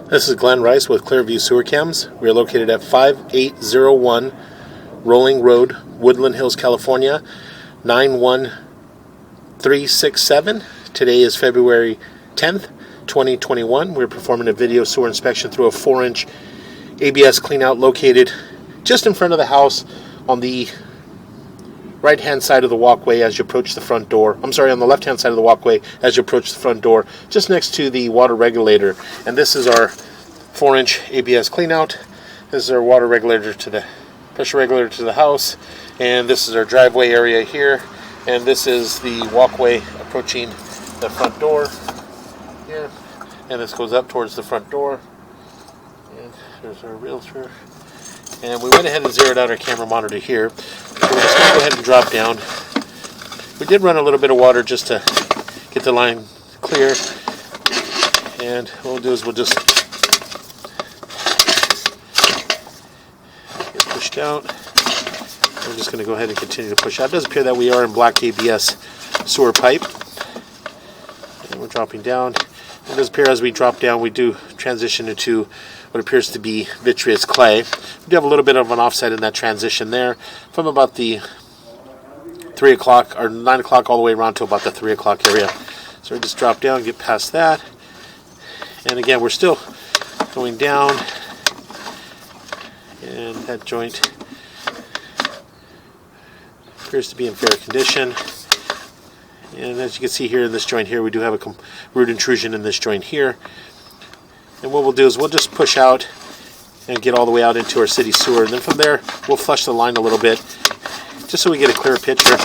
This is Glenn Rice with Clearview Sewer Chems. We are located at 5801 Rolling Road, Woodland Hills, California, 91367. Today is February 10th, 2021. We're performing a video sewer inspection through a 4-inch ABS cleanout located just in front of the house on the right-hand side of the walkway as you approach the front door. I'm sorry, on the left-hand side of the walkway as you approach the front door, just next to the water regulator. And this is our 4-inch ABS cleanout. This is our water regulator to the pressure regulator to the house, and this is our driveway area here. And this is the walkway approaching the front door here. And this goes up towards the front door. And there's our realtor. And we went ahead and zeroed out our camera monitor here. So we're just going to go ahead and drop down. We did run a little bit of water just to get the line clear. And what we'll do is we'll just get pushed out. We're just going to go ahead and continue to push out. It does appear that we are in black ABS sewer pipe. And we're dropping down. It does appear as we drop down, we do transition into what appears to be vitreous clay. We do have a little bit of an offset in that transition there from about the 3 o'clock or 9 o'clock all the way around to about the 3 o'clock area. So we just drop down, get past that. And again, we're still going down. And that joint appears to be in fair condition. And as you can see here in this joint here, we do have a root intrusion in this joint here. And what we'll do is we'll just push out and get all the way out into our city sewer. And then from there, we'll flush the line a little bit, just so we get a clearer picture.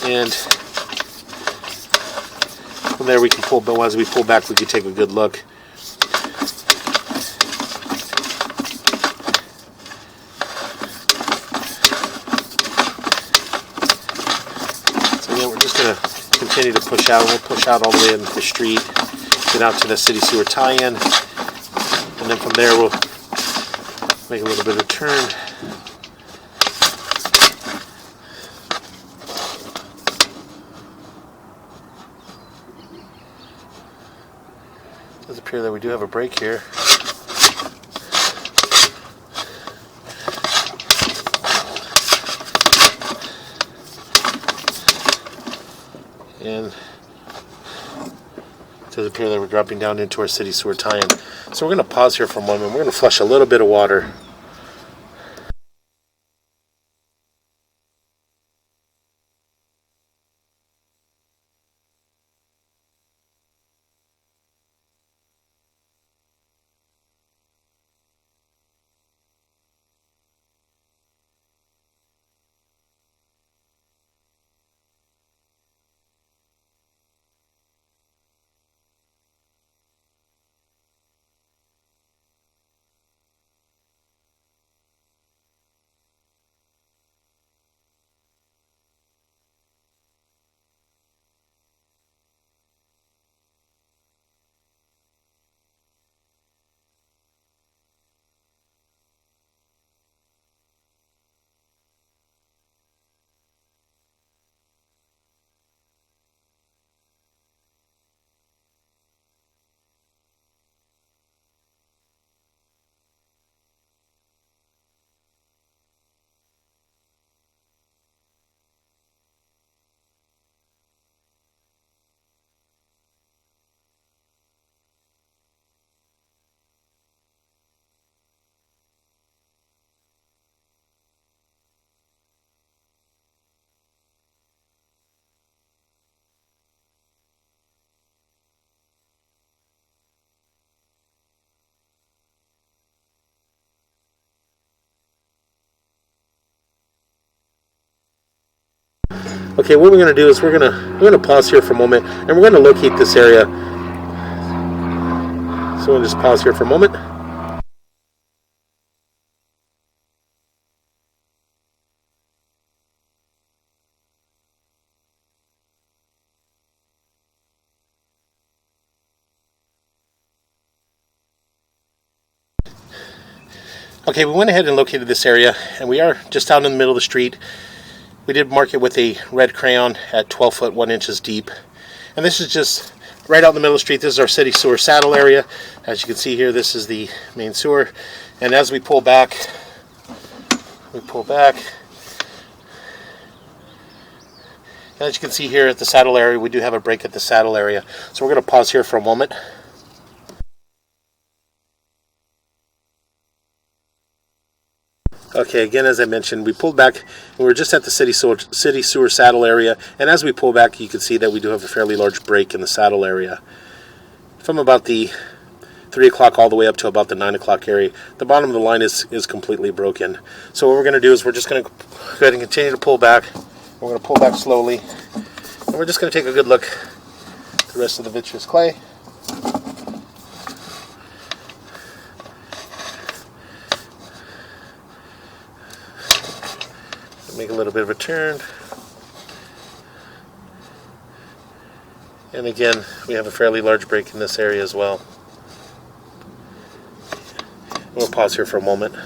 And from there we can pull, but as we pull back, we can take a good look. So again, we're just going to continue to push out. We'll push out all the way into the street, get out to the city sewer tie-in, and then from there we'll make a little bit of a turn. It does appear that we do have a break here. And it does appear that we're dropping down into our city sewer tie-in. So we're going to pause here for a moment. We're going to flush a little bit of water. Okay, what we're going to do is we're going to pause here for a moment, and we're going to locate this area. So we'll just pause here for a moment. Okay, we went ahead and located this area, and we are just out in the middle of the street. We did mark it with a red crayon at 12 foot 1 inches deep. And this is just right out in the middle of the street. This is our city sewer saddle area. As you can see here, this is the main sewer. And as we pull back, as you can see here at the saddle area, we do have a break at the saddle area. So we're going to pause here for a moment. Okay, again, as I mentioned, we pulled back, and we're just at the city sewer saddle area. And as we pull back, you can see that we do have a fairly large break in the saddle area. From about the 3 o'clock all the way up to about the 9 o'clock area, the bottom of the line is completely broken. So what we're going to do is we're just going to go ahead and continue to pull back. We're going to pull back slowly, and we're just going to take a good look at the rest of the vitreous clay. Make a little bit of a turn. And again, we have a fairly large break in this area as well. We'll pause here for a moment.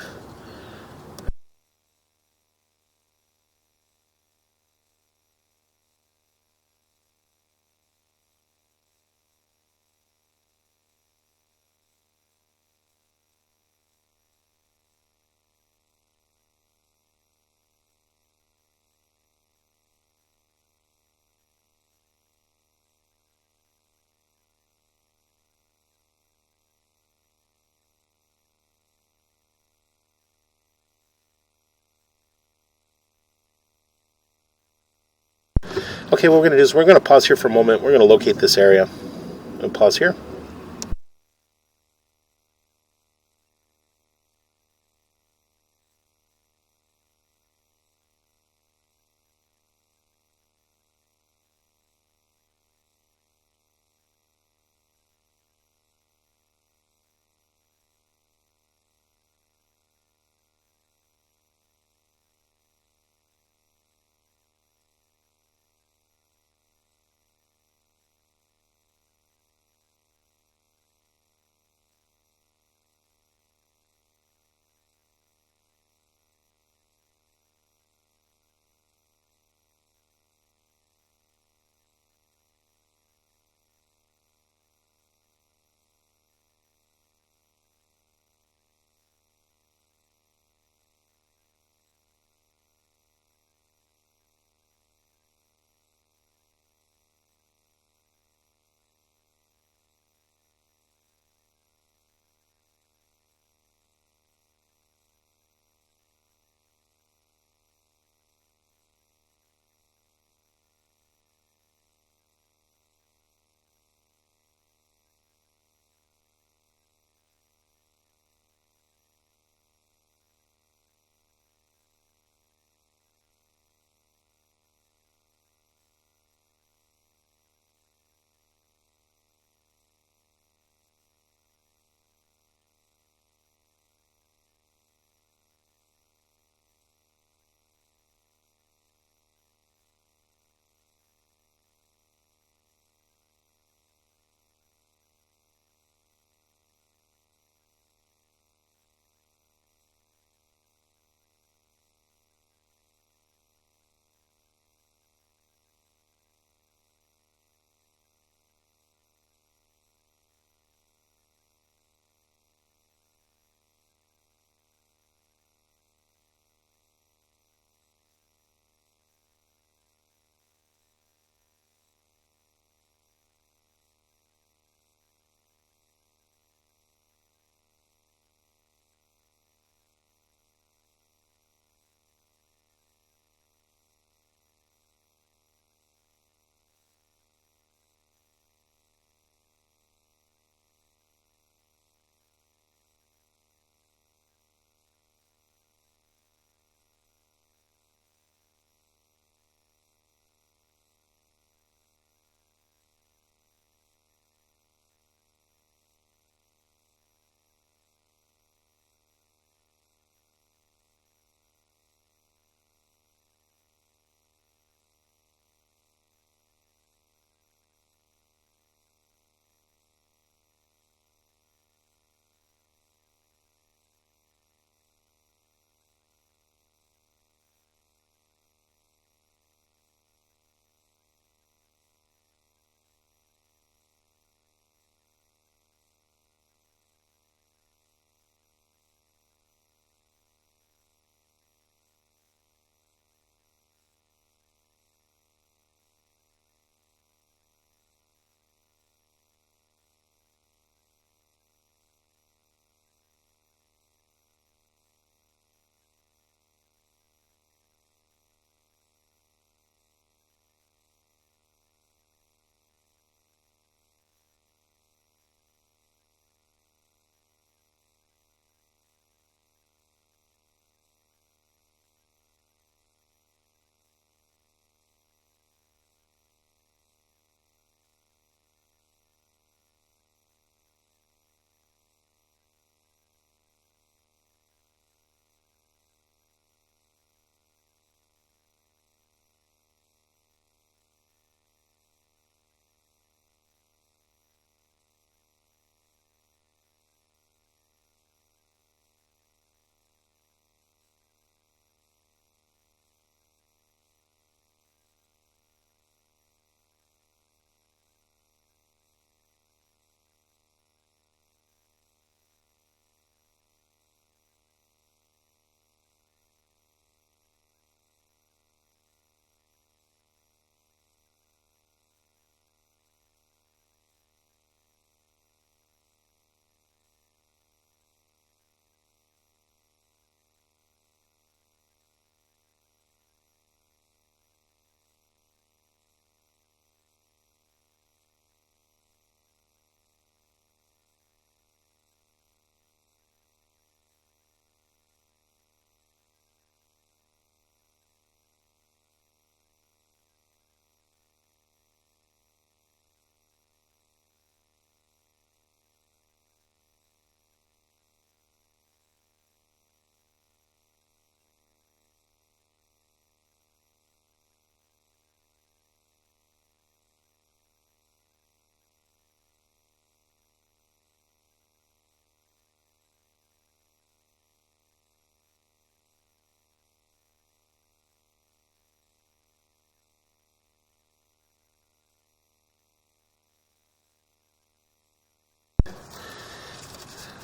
Okay, what we're going to do is we're going to pause here for a moment. We're going to locate this area. And pause here.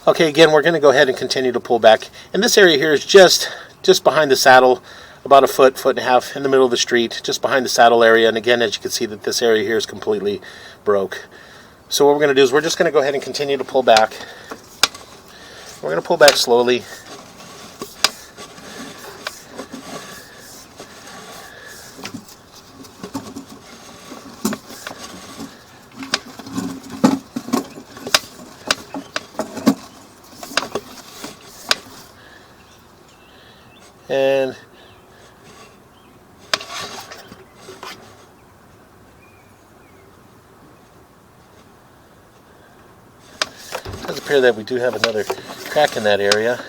Okay, again, we're going to go ahead and continue to pull back. And this area here is just behind the saddle, about a foot and a half in the middle of the street, just behind the saddle area. And again, as you can see, that this area here is completely broke. So what we're going to do is we're just going to go ahead and continue to pull back. We're going to pull back slowly. And it does appear that we do have another crack in that area.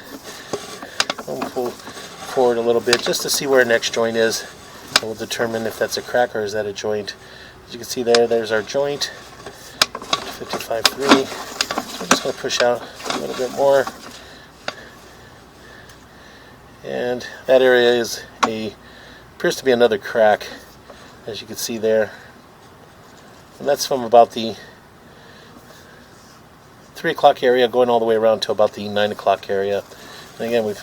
We'll pull forward a little bit just to see where our next joint is, and we'll determine if that's a crack or is that a joint. As you can see there's our joint, 55.3. So we're just going to push out a little bit more. And that area appears to be another crack, as you can see there. And that's from about the 3 o'clock area going all the way around to about the 9 o'clock area. And again, we've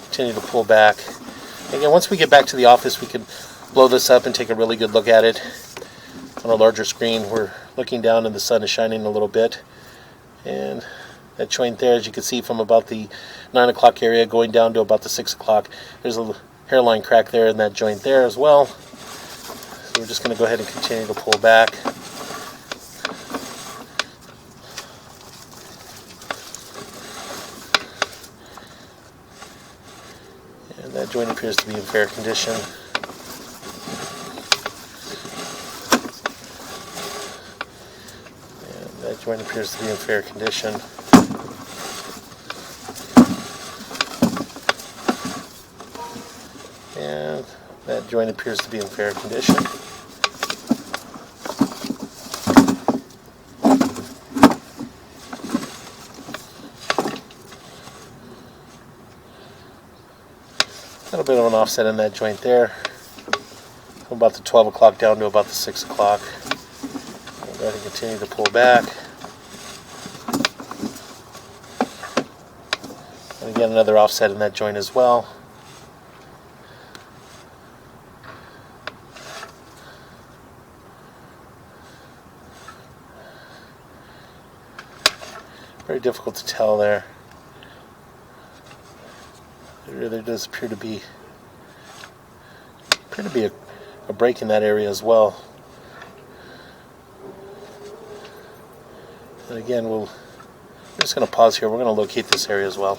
continued to pull back. Again, once we get back to the office, we can blow this up and take a really good look at it on a larger screen. We're looking down and the sun is shining a little bit. And that joint there, as you can see, from about the 9 o'clock area going down to about the 6 o'clock, there's a hairline crack there in that joint there as well. So we're just going to go ahead and continue to pull back. And that joint appears to be in fair condition. And that joint appears to be in fair condition. And that joint appears to be in fair condition. A little bit of an offset in that joint there, from about the 12 o'clock down to about the 6 o'clock. We'll go ahead and continue to pull back. And again, another offset in that joint as well. Very difficult to tell there. There does appear to be a break in that area as well. And again, we're just going to pause here. We're going to locate this area as well.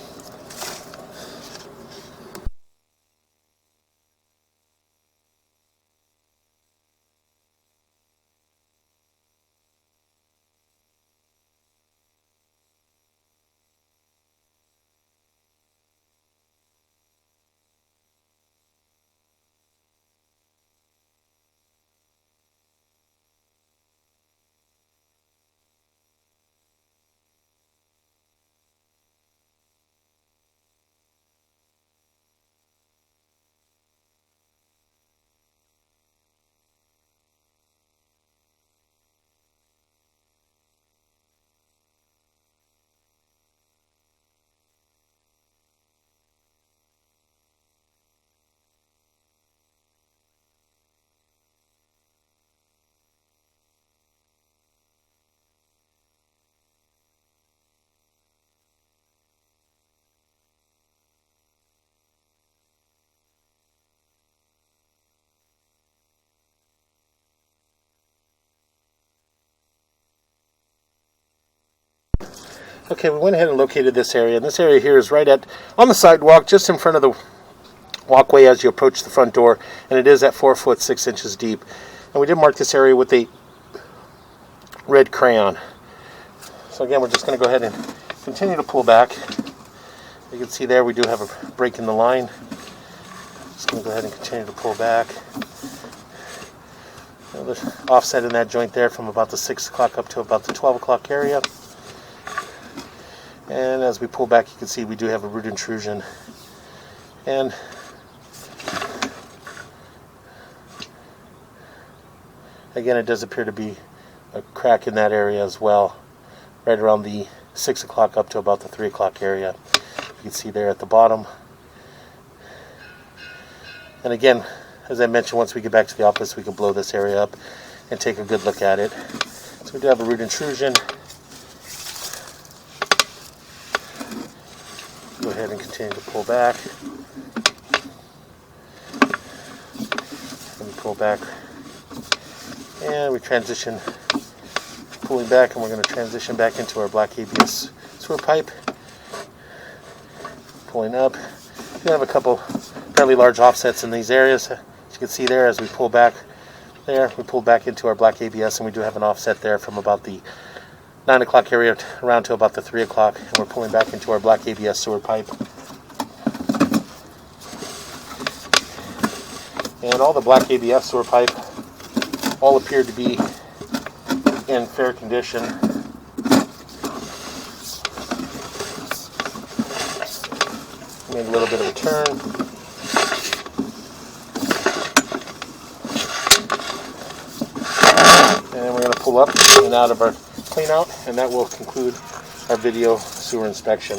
Okay, we went ahead and located this area, and this area here is right on the sidewalk, just in front of the walkway as you approach the front door, and it is at 4 foot 6 inches deep. And we did mark this area with a red crayon. So again, we're just going to go ahead and continue to pull back. You can see there we do have a break in the line. Just going to go ahead and continue to pull back. Another offset in that joint there from about the 6 o'clock up to about the 12 o'clock area. And as we pull back, you can see we do have a root intrusion. And again, it does appear to be a crack in that area as well, right around the 6 o'clock up to about the 3 o'clock area. You can see there at the bottom. And again, as I mentioned, once we get back to the office, we can blow this area up and take a good look at it. So we do have a root intrusion. Go ahead and continue to pull back. And we pull back. And we transition, pulling back, and we're going to transition back into our black ABS sewer pipe. Pulling up. We have a couple fairly large offsets in these areas. As you can see there, as we pull back there, we pull back into our black ABS, and we do have an offset there from about the 9 o'clock area around to about the 3 o'clock, and we're pulling back into our black ABS sewer pipe. And all the black ABS sewer pipe all appear to be in fair condition. Make a little bit of a turn. And we're going to pull up and out of our clean out, and that will conclude our video sewer inspection.